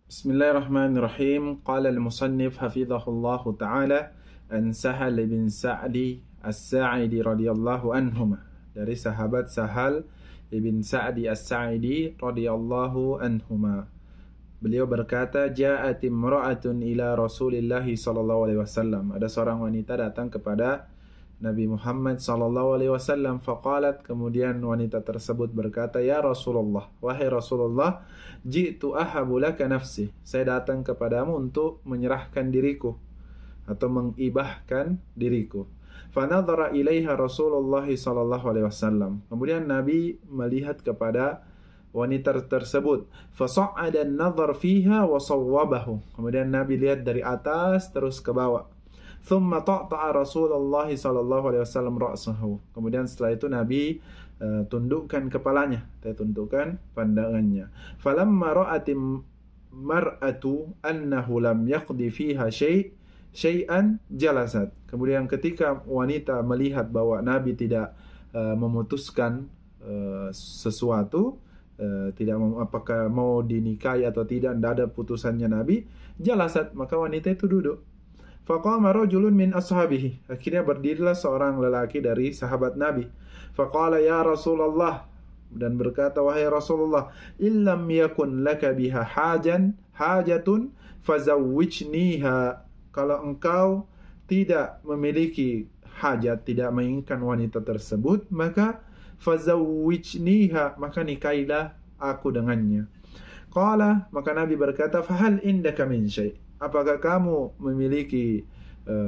Bismillahirrahmanirrahim. Qala al-musannif hafizahullahu ta'ala an Sahal bin Sa'di As-Sa'idi radhiyallahu anhuma. Dari sahabat Sahal bin Sa'di As-Sa'idi radhiyallahu anhuma. Beliau berkata, Ja'at imra'atun ila Rasulillahi sallallahu alaihi wasallam. Ada seorang wanita datang kepada Nabi Muhammad sallallahu alaihi wasallam. Faqalat, kemudian wanita tersebut berkata, Ya Rasulullah, wahai Rasulullah, ji'tu ahabu laka nafsi. Saya datang kepadamu untuk menyerahkan diriku atau mengibahkan diriku. Fanadhara ilaiha Rasulullah sallallahu alaihi wasallam. Kemudian Nabi melihat kepada wanita tersebut. Fasa'ada an-nadhar fiha wa sawwabahu. Kemudian Nabi lihat dari atas terus ke bawah. Thumma ta'ta'a Rasulullah sallallahu alaihi wasallam ra'sahu. Kemudian setelah itu Nabi tundukkan kepalanya, tundukkan pandangannya. Falamma ra'atim mar'atu annahu lam yaqdi fiha syai'an jalasat. Kemudian ketika wanita melihat bahwa Nabi tidak memutuskan sesuatu, tidak apakah mau dinikahi atau tidak ada putusannya Nabi, jalasat, maka wanita itu duduk. Faqama rajulun min ashabihi. Akhirnya berdirilah seorang lelaki dari sahabat Nabi. Faqala ya Rasulullah, dan berkata, wahai Rasulullah, illam yakun laka biha hajatun fazawwijniha. Kalau engkau tidak memiliki hajat, tidak menginginkan wanita tersebut, maka fazawwijniha, maka nikahilah aku dengannya. Qala, maka Nabi berkata, fahal indaka min syai', apakah kamu memiliki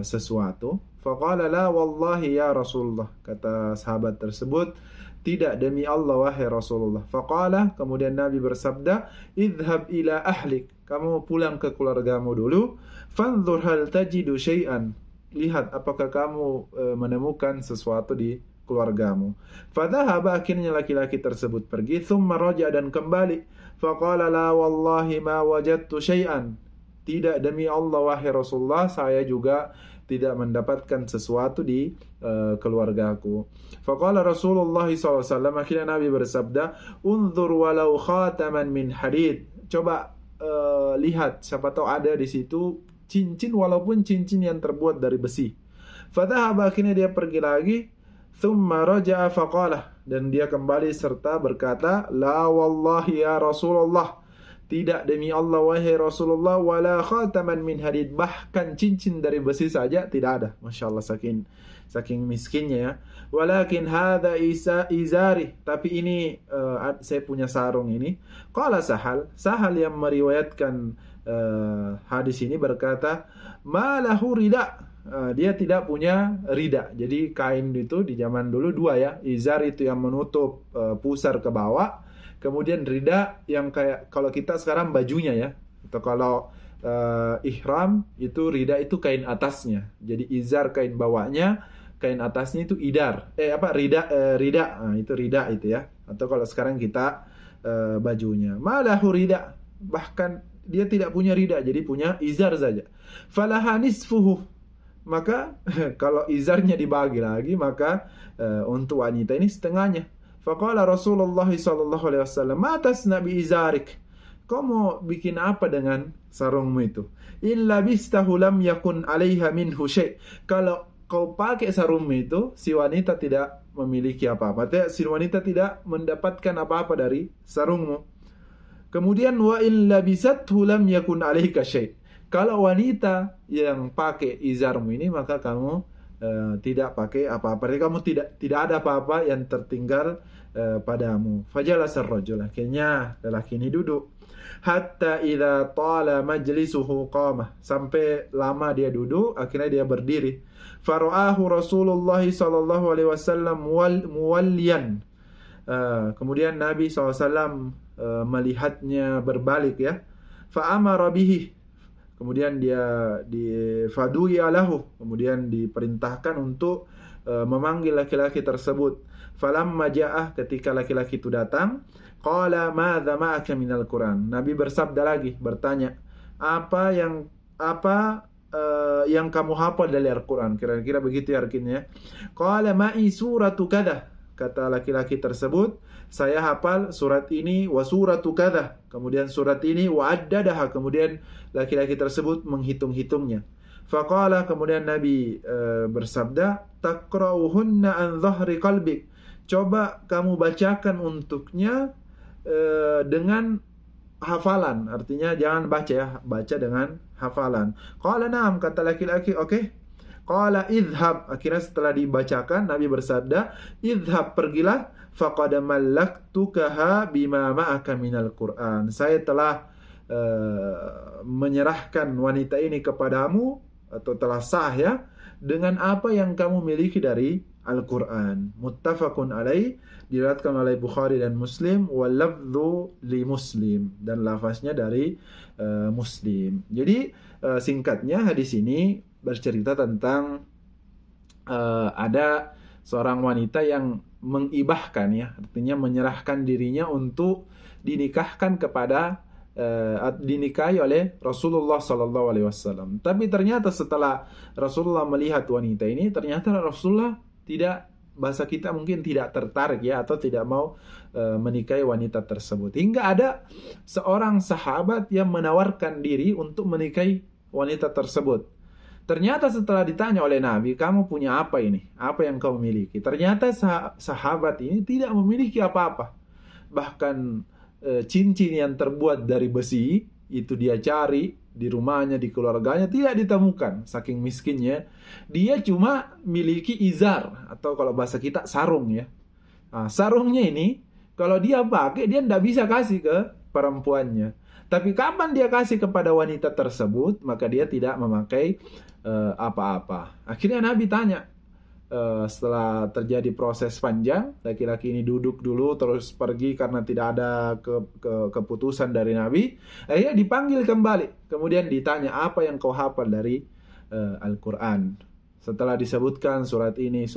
sesuatu? Faqala la wallahi ya Rasulullah. Kata sahabat tersebut, tidak demi Allah wahai Rasulullah. Faqala, kemudian Nabi bersabda, idhab ila ahlik, kamu pulang ke keluargamu dulu. Fanzur hal tajidu syai'an, lihat apakah kamu menemukan sesuatu di keluargamu. Fadhahaba, akhirnya laki-laki tersebut pergi. Thumma raja, dan kembali. Faqala la wallahi ma wajadtu syai'an, tidak demi Allah wahai Rasulullah, saya juga tidak mendapatkan sesuatu di keluargaku. Faqala Rasulullah SAW, akhirnya Nabi bersabda, unzur walau khataman min hadid, coba lihat, siapa tahu ada di situ cincin, walaupun cincin yang terbuat dari besi. Fadhahaba, akhirnya dia pergi lagi. Thumma raja'a faqala, dan dia kembali serta berkata, la wallahi ya Rasulullah, tidak demi Allah wahai Rasulullah, wala khataman min hadid, bahkan cincin dari besi saja tidak ada. Masya Allah, saking miskinnya ya. Walakin hadha izari, tapi ini saya punya sarung ini. Qala Sahal yang meriwayatkan hadis ini berkata, ma lahu rida, dia tidak punya rida. Jadi kain itu di zaman dulu dua ya, izar itu yang menutup pusar ke bawah, kemudian rida yang kayak kalau kita sekarang bajunya ya, atau kalau ihram itu rida itu kain atasnya. Jadi izar kain bawahnya, kain atasnya itu idar. Rida. Nah, itu rida itu ya. Atau kalau sekarang kita bajunya. Malahu rida, bahkan dia tidak punya rida, jadi punya izar saja. Falaha nisfuhu, maka kalau izarnya dibagi lagi, maka untuk wanita ini setengahnya. Faqala Rasulullah sallallahu alaihi wasallam, ma tasna bi izarik, kau mau bikin apa dengan sarungmu itu? Illa bistahu lam yakun alaiha minhu syai', kalau kau pakai sarungmu itu, si wanita tidak memiliki apa-apa, si wanita tidak mendapatkan apa-apa dari sarungmu. Kemudian wa illa bisathu lam yakun alaika syai', kalau wanita yang pakai izarmu ini, maka kamu tidak pakai apa-apa. Jadi kamu tidak ada apa-apa yang tertinggal padamu. Fajalasa ar-rajul, akhirnya lelaki ini duduk. Hatta idza tala majlisuhu qama, sampai lama dia duduk, akhirnya dia berdiri. Fara'ahu Rasulullah sallallahu alaihi wasallam muwalliyan. Kemudian Nabi SAW melihatnya berbalik ya. Fa'amara bihi, kemudian dia faduya lahu, kemudian diperintahkan untuk memanggil laki-laki tersebut. Falamma ja'ah, ketika laki-laki itu datang, qala madza ma'aka minal Qur'an, Nabi bersabda lagi, bertanya, apa yang kamu hafal dari Al-Quran? Kira-kira begitu ya artinya. Qala ma'i suratu kada, kata laki-laki tersebut, saya hafal surat ini wa suratu kadza, kemudian surat ini wa addadaha, kemudian laki-laki tersebut menghitung-hitungnya. Faqala, kemudian Nabi bersabda, taqra'uhunna an dhahri qalbik, coba kamu bacakan untuknya dengan hafalan, artinya jangan baca ya, baca dengan hafalan. Qala na'am, kata laki-laki, oke. Qala idhab, akhirnya setelah dibacakan Nabi bersabda, idhab, pergilah, faqad mallaktukaha bima ma'aka minal Qur'an, saya telah menyerahkan wanita ini kepadamu, atau telah sah ya, dengan apa yang kamu miliki dari Al-Quran. Muttafaqun alaih, diriwayatkan oleh Bukhari dan Muslim, wal lafdhu li Muslim, dan lafaznya dari Muslim. Jadi singkatnya hadis ini bercerita tentang ada seorang wanita yang mengibahkan ya, artinya menyerahkan dirinya untuk dinikahkan kepada dinikahi oleh Rasulullah Sallallahu Alaihi Wasallam. Tapi ternyata setelah Rasulullah melihat wanita ini, ternyata Rasulullah tidak, bahasa kita mungkin tidak tertarik ya, atau tidak mau menikahi wanita tersebut. Hingga ada seorang sahabat yang menawarkan diri untuk menikahi wanita tersebut. Ternyata setelah ditanya oleh Nabi, kamu punya apa ini? Apa yang kamu miliki? Ternyata sahabat ini tidak memiliki apa-apa. Bahkan cincin yang terbuat dari besi itu dia cari di rumahnya, di keluarganya, tidak ditemukan, saking miskinnya. Dia cuma miliki izar, atau kalau bahasa kita sarung ya. Nah, sarungnya ini kalau dia pakai, dia tidak bisa kasih ke perempuannya. Tapi kapan dia kasih kepada wanita tersebut, maka dia tidak memakai apa-apa. Akhirnya Nabi tanya, setelah terjadi proses panjang, laki-laki ini duduk dulu terus pergi karena tidak ada keputusan dari Nabi. Akhirnya dipanggil kembali, kemudian ditanya, apa yang kau hafal dari Al-Quran? Setelah disebutkan surat ini,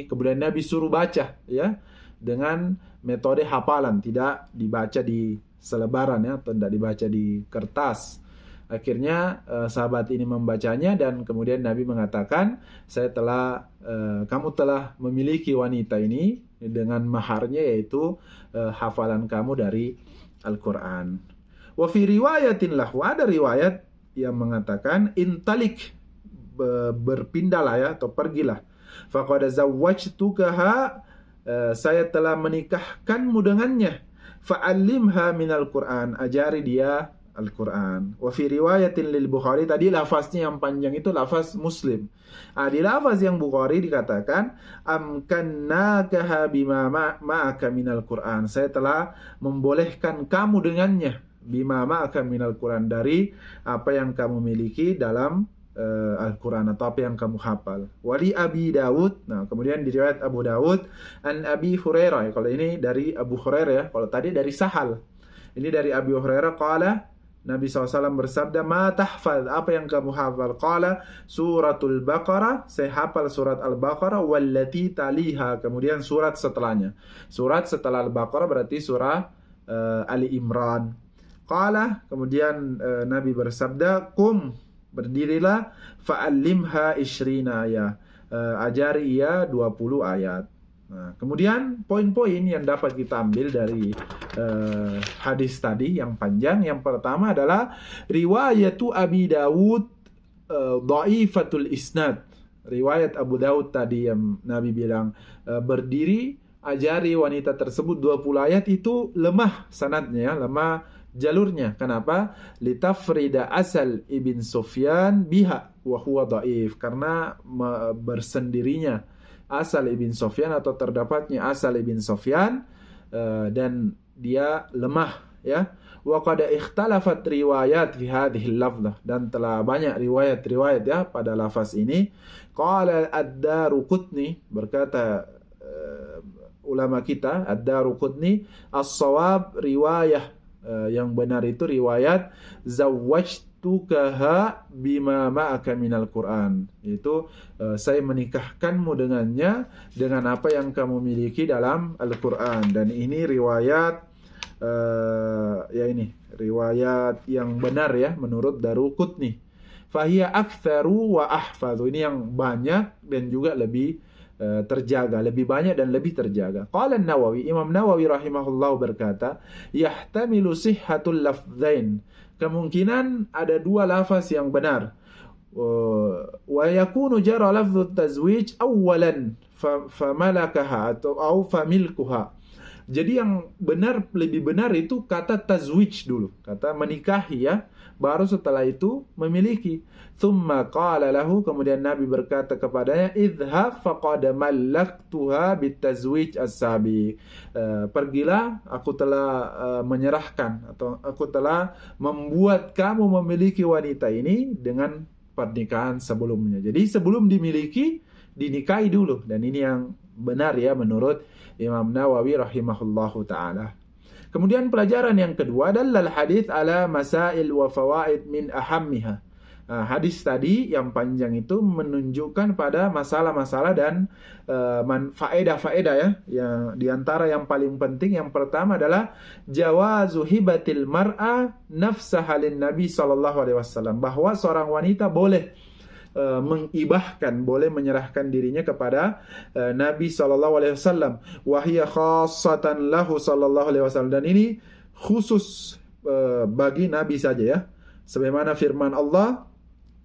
kemudian Nabi suruh baca ya, dengan metode hafalan, tidak dibaca di selebaran ya, atau tidak dibaca di kertas. Akhirnya sahabat ini membacanya, dan kemudian Nabi mengatakan, kamu telah memiliki wanita ini dengan maharnya, yaitu hafalan kamu dari Al-Quran. Wa fi riwayatin lahu, ada riwayat yang mengatakan, intalik, berpindahlah ya, atau pergilah. Faqad zawwajtukaha, saya telah menikahkanmu dengannya. Fa'allimha minal Quran, ajari dia Al-Quran. Wa fi riwayatin lil Bukhari, tadi lafaznya yang panjang itu lafaz Muslim. Di lafaz yang Bukhari dikatakan, amkannakaha bima ma'aka minal Quran, saya telah membolehkan kamu dengannya, bima ma'aka minal Quran, dari apa yang kamu miliki dalam Al-Quran, atau apa yang kamu hafal. Wali Abi Dawud, nah kemudian di riwayat Abu Dawud, an Abi Hurairah, kalau ini dari Abu Hurairah ya, kalau tadi dari Sahal, ini dari Abi Hurairah, qala, Nabi SAW bersabda, ma tahfaz, apa yang kamu hafal? Qala suratul Baqarah, saya hafal surat Al-Baqarah, wallati taliha, kemudian surat setelahnya. Surat setelah Al-Baqarah berarti surah Ali Imran. Qala, kemudian Nabi bersabda, kum, berdirilah, fa'allimha ishrina ayat, ajari ia 20 ayat. Nah, kemudian poin-poin yang dapat kita ambil dari hadis tadi yang panjang, yang pertama adalah riwayatu Abi Dawud dhaifatul isnad. Riwayat Abu Dawud tadi yang Nabi bilang berdiri ajari wanita tersebut 20 ayat, itu lemah sanadnya, lemah jalurnya. Kenapa? Litafrida asal ibn Sufyan biha wa huwa dhaif, karena bersendirinya asal ibn Sufyan, atau terdapatnya asal ibn Sufyan, dan dia lemah ya. Wa qad ikhtalafat riwayat fi hadhihi al-lafdhah, dan telah banyak riwayat-riwayat ya pada lafaz ini. Qala ad-Daruqutni, berkata ulama kita ad-Daruqutni, as-shawab riwayah, yang benar itu riwayat zawwajtukaha bima ma'aka minal Quran, itu saya menikahkanmu dengannya dengan apa yang kamu miliki dalam Al-Quran. Dan ini riwayat ya, ini riwayat yang benar ya menurut Daruqutni. Fahiya aktsaru wa ahfadhu, ini yang banyak dan juga lebih terjaga, lebih banyak dan lebih terjaga. Qala An-Nawawi, Imam Nawawi rahimahullah berkata, yahtamilu sihhatul lafzain. Kemungkinan ada dua lafaz yang benar. Wa yakunu jara lafdhu tazwij awalan famalakaha atau familkuha. Jadi yang benar, lebih benar itu kata tazwij dulu, kata menikahi ya, baru setelah itu memiliki. Thumma qala lahu, kemudian Nabi berkata kepadanya, idhhab faqad mallaktuha bitazwij as-sabiq. Pergilah, aku telah menyerahkan atau aku telah membuat kamu memiliki wanita ini dengan pernikahan sebelumnya. Jadi sebelum dimiliki, dinikahi dulu, dan ini yang benar ya menurut Imam Nawawi rahimahullahu ta'ala. Kemudian pelajaran yang kedua adalah hadis ala masail wa fawaid min ahammiha. Hadis tadi yang panjang itu menunjukkan pada masalah-masalah dan faedah-faedah ya. Yang diantara yang paling penting, yang pertama adalah jawazu hibatil mar'a nafsaha lin Nabi sallallahu alaihi wasallam, bahwa seorang wanita boleh mengibahkan, boleh menyerahkan dirinya kepada Nabi sallallahu alaihi wasallam, wa hiya khassatan lahu sallallahu alaihi wasallam, dan ini khusus bagi Nabi saja ya. Sebagaimana firman Allah,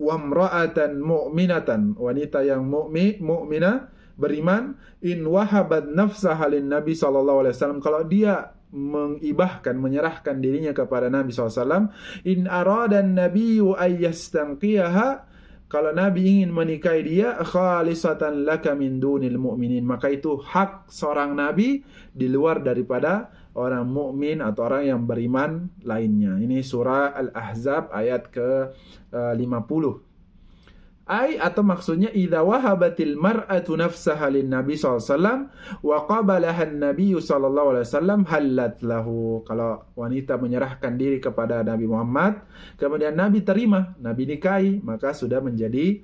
wa imra'atan mu'minatan, wanita yang mukminah, beriman, in wahabat nafsaha lin Nabi sallallahu alaihi wasallam, kalau dia mengibahkan, menyerahkan dirinya kepada Nabi SAW, in aradan nabiyyu ayyastanqiyaha, kalau Nabi ingin menikahi dia, khalisatan laka min dunil mu'minin, maka itu hak seorang Nabi di luar daripada orang mukmin atau orang yang beriman lainnya. Ini surah Al-Ahzab ayat ke-50. Atau maksudnya, idza wahabatil mar'atu nafsaha lin Nabi sallallahu alaihi wasallam wa qabalaha an-nabiy sallallahu alaihi wasallam halat lahu. Kalau wanita menyerahkan diri kepada Nabi Muhammad, kemudian Nabi terima, Nabi nikahi, maka sudah menjadi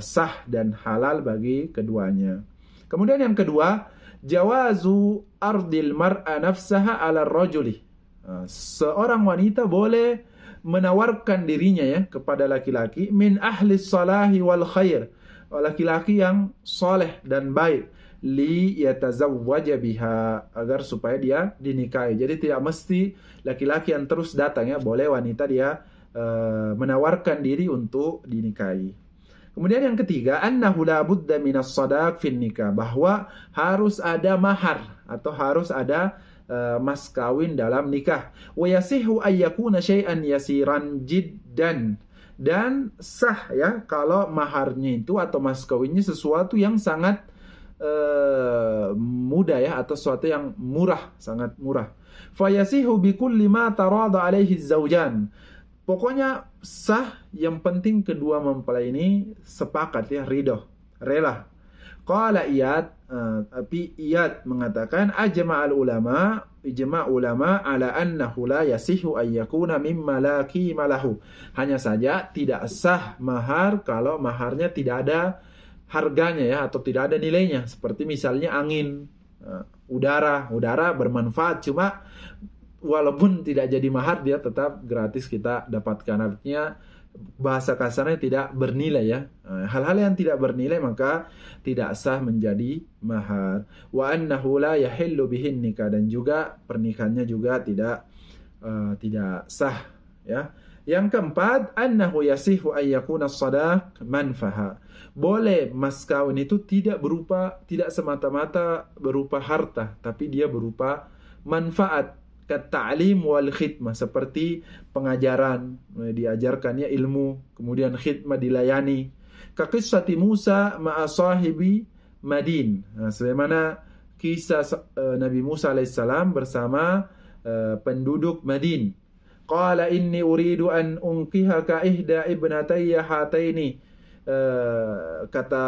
sah dan halal bagi keduanya. Kemudian yang kedua, jawazu ardil mar'a nafsaha 'ala ar-rajuli. Seorang wanita boleh menawarkan dirinya ya kepada laki-laki, min ahli salahi wal khair, laki-laki yang soleh dan baik, li yatazawwaja biha, agar supaya dia dinikahi. Jadi tidak mesti laki-laki yang terus datang ya, boleh wanita dia menawarkan diri untuk dinikahi. Kemudian yang ketiga, annahu la budda minas sadaq fin nikah, bahwa harus ada mahar atau harus ada mas kawin dalam nikah. Wa yasihu ayyakuna syai'an yasiran jiddan, dan sah ya kalau maharnya itu atau mas kawinnya sesuatu yang sangat mudah ya, atau sesuatu yang murah, sangat murah. Fa yasihu bi kulli ma tarada alaihi zawjan. Pokoknya sah, yang penting kedua mempelai ini sepakat ya, ridho, rela. Qala Iyad, tapi Iyad mengatakan, ajma'al ulama, ijma' ulama ala annahu la yasihu ayyakuna mimma la qima lahu. Hanya saja tidak sah mahar kalau maharnya tidak ada harganya ya, atau tidak ada nilainya. Seperti misalnya angin, udara bermanfaat, cuma walaupun tidak jadi mahar, dia tetap gratis kita dapatkan. Artinya bahasa kasarnya tidak bernilai ya. Hal-hal yang tidak bernilai maka tidak sah menjadi mahar. Wa annahu la yahillu bihin nikah, dan juga pernikahannya juga tidak sah ya. Yang keempat, annahu yasihu ayyakuna as-sadaq manfaha. Boleh mas kawin itu tidak semata-mata berupa harta, tapi dia berupa manfaat. Ta'lim wal khidmah, seperti pengajaran, diajarkannya ilmu, kemudian khidmah, dilayani. Ka qissati Musa ma'a sahibi Madin, sebagaimana kisah Nabi Musa alaihissalam bersama penduduk Madin. Qala inni uridu an unkihaka ihda ibnatayya hataini. Kata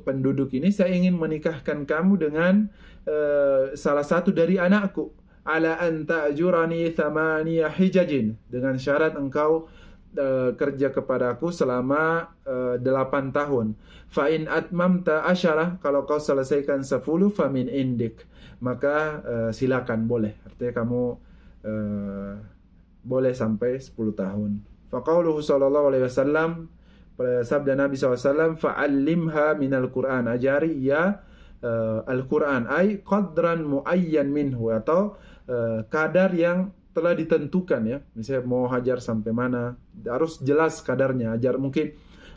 penduduk ini, saya ingin menikahkan kamu dengan salah satu dari anakku, ala an ta'jurani thamaniya hijajin, dengan syarat engkau kerja kepadaku selama 8 tahun. Fa in atmamta asyarah, kalau kau selesaikan 10, famin indik, maka silakan, boleh. Artinya kamu boleh sampai 10 tahun. Fa qauluhu sallallahu alaihi wasallam, Sabda Nabi SAW, fa'allimha minal Qur'an, ajari ia Al-Quran, ay qadran muayyan minhu, atau kadar yang telah ditentukan ya. Misalnya mau hajar sampai mana, harus jelas kadarnya.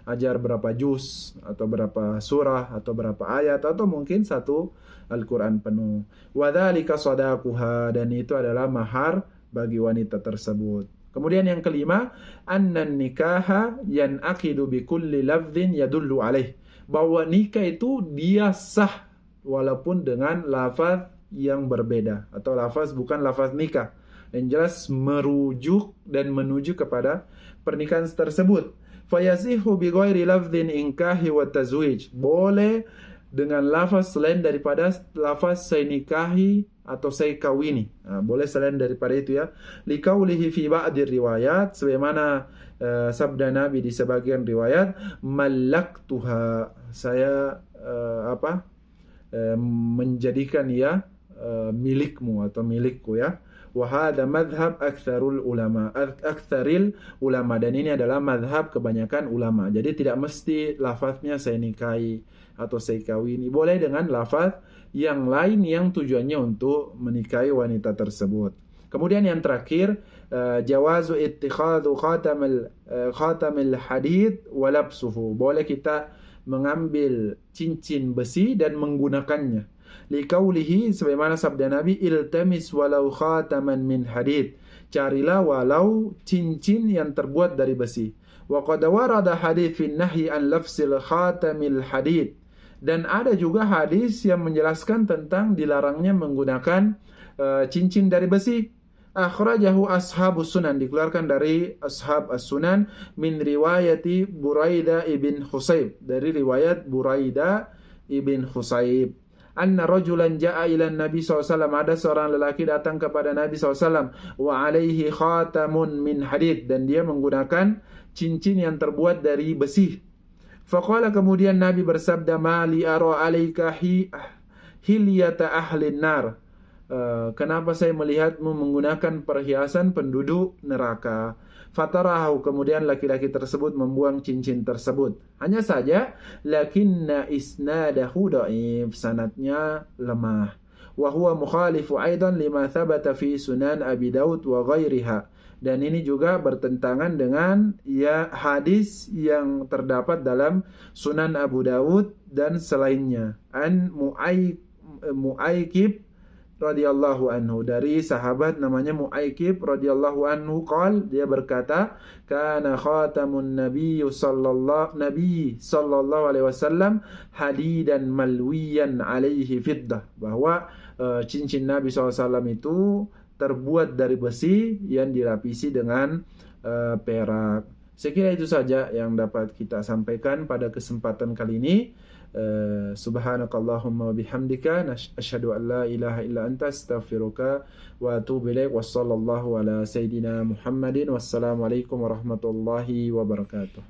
Ajar berapa juz, atau berapa surah, atau berapa ayat, atau mungkin satu Al-Quran penuh. Wadzalika shadaquha, dan itu adalah mahar bagi wanita tersebut. Kemudian yang kelima, annan nikaha yanaqidu bi kulli lafdhin yadullu alaih, bahwa nikah itu dia sah walaupun dengan lafaz yang berbeda, atau lafaz bukan lafaz nikah, yang jelas merujuk dan menuju kepada pernikahan tersebut. Fayasihu bi ghairi lafdhin inkahi wa tazwij, boleh dengan lafaz selain daripada lafaz saya nikahi atau saya kawini. Boleh selain daripada itu ya. Liqaulihi fi ba'dir riwayat, sebagaimana sabda Nabi di sebagian riwayat, mallaktuha, saya menjadikan ia milikmu atau milikku ya. Wa hadha madhhab aktsaril ulama, dan ini adalah madhab kebanyakan ulama. Jadi tidak mesti lafaznya saya nikahi atau saya kawini, boleh dengan lafaz yang lain yang tujuannya untuk menikahi wanita tersebut. Kemudian yang terakhir, jawazu ittikhadhu khatamil hadid wa labsuhu, boleh kita mengambil cincin besi dan menggunakannya. Liqaulihi, sebagaimana sabda Nabi, iltamis walau khataman min hadid, carilah walau cincin yang terbuat dari besi. Wa qad warada hadits fi nahyi an lafsil khatamil hadid, dan ada juga hadis yang menjelaskan tentang dilarangnya menggunakan cincin dari besi. Akhrajahu ashabus sunan, dikeluarkan dari ashab as-sunan, min riwayati Buraidah ibn Husayb, dari riwayat Buraidah ibn Husayb. Anna rajulan ja'a ila Nabi SAW, ada seorang lelaki datang kepada Nabi SAW, wa alaihi khatamun min hadid, dan dia menggunakan cincin yang terbuat dari besi. Faqala, kemudian Nabi bersabda, ma li ara alaika hilyata ahlin nar, kenapa saya melihatmu menggunakan perhiasan penduduk neraka? Fatarahu, kemudian laki-laki tersebut membuang cincin tersebut. Hanya saja, lakinna isnadahu dhaif, sanadnya lemah. Wa huwa mukhalifu aidan lima thabata fi sunan Abi Daud wa ghairiha, dan ini juga bertentangan dengan ya hadis yang terdapat dalam Sunan Abu Daud dan selainnya. An Mu'aykib radhiyallahu anhu, dari sahabat namanya Mu'aykib radhiyallahu anhu, dia berkata, kana khatamun nabi sallallahu alaihi wasallam hadidan malwiyan alaihi fiddah, bahwa cincin Nabi SAW itu terbuat dari besi yang dilapisi dengan perak. Saya kira itu saja yang dapat kita sampaikan pada kesempatan kali ini. Subhanakallahumma wa bihamdika, asyhadu an la ilaha illa anta, astaghfiruka wa atubu ilaik. Wassallallahu ala sayyidina Muhammadin. Wassalamualaikum warahmatullahi wabarakatuh.